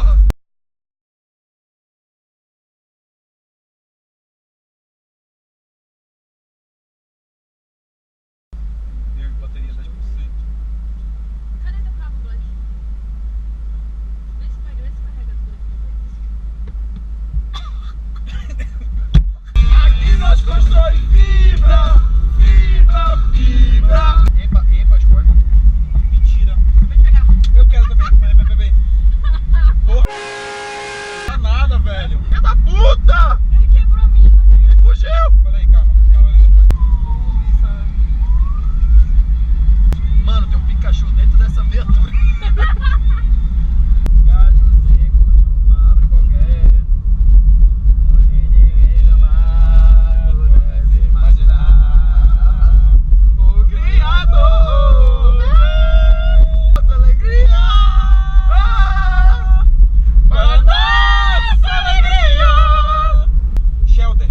porra! Bateria 10%. Cadê teu cabo, Black? Vê se carrega tudo. Aqui nós constrói fibra! Fibra! Fibra! Epa, as portas. Mentira. Vai pegar. Eu quero também. Peraí. Porra! Não dá nada, velho. Filho da puta! Ele quebrou a minha também. Ele fugiu! Peraí, calma. Mano, tem um Pikachu dentro dessa viatura. Galho seco de uma árvore qualquer, onde ninguém jamais pudesse imaginar o Criador. Nossa alegria! Para nossa alegria! Shelder,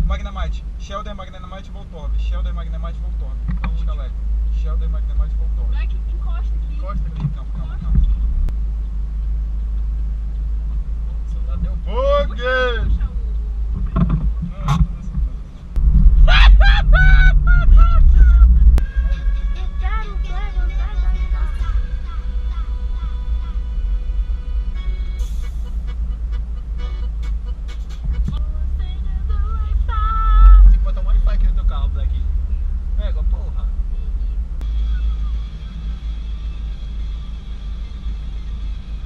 Magnemite. Shelder, Magnemite, Voltorb. Shelder, Magnemite, Voltorb. Escalete. Shelder, Magnemite, Voltorb. Black, encosta aqui. Encosta aqui, calma. O celular deu bug! Puxa Eu quero perguntar da Tem que botar um Wi-Fi aqui no teu carro, Black. Pega, porra.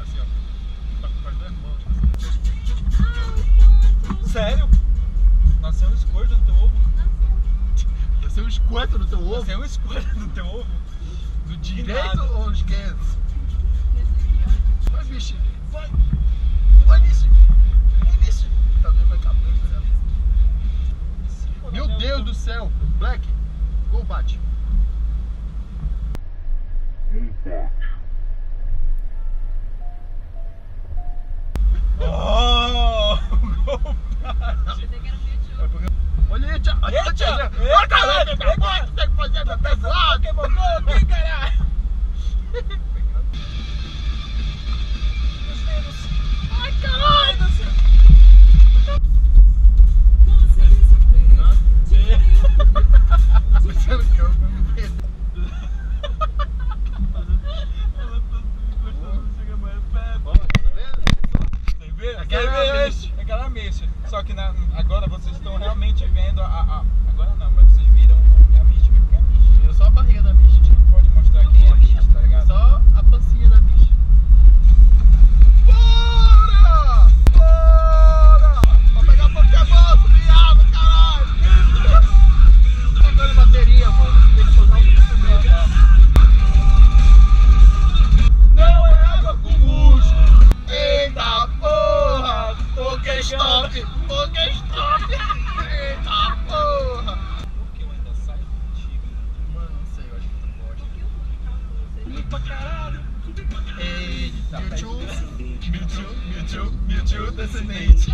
Assim, ó. Com as duas mãos. Assim. Sério? Nasceu um squirt no teu ovo? Nasceu um squirt no teu ovo? Nasceu um squirt no teu ovo? Do direito ou esquerdo? Vai, bicho. Vai. Vai, bicho. Tá doendo, vai caber, tá ligado? Meu Deus do céu. Black. Gol bate. Oh! Gol bate. Olha, tia! Olha, tia! Olha, caralho! Tem que fazer meu pesado! Que mandou aqui, caralho! Ai, caralho do céu! Pensando que eu vou me ver. É aquela mexa. Só que agora vocês estão realmente vendo agora não, mas vocês viram a bicha. Viram só a barriga da bicha. A gente não pode mostrar quem é a bicha, tá ligado? Só a pancinha da bicha. Bora! Bora! Pra pegar Pokémon, viado, caralho! Tá dando bateria, mano. Tem que soltar o primeiro. Não é água com músculo! Eita porra! Pokéstop! Eita porra! Por que eu ainda saio contigo? Mano, não sei, eu acho que tu gosta. Ih, pra caralho! Eita, Mewtwo Descendente! Mewtwo Descendente!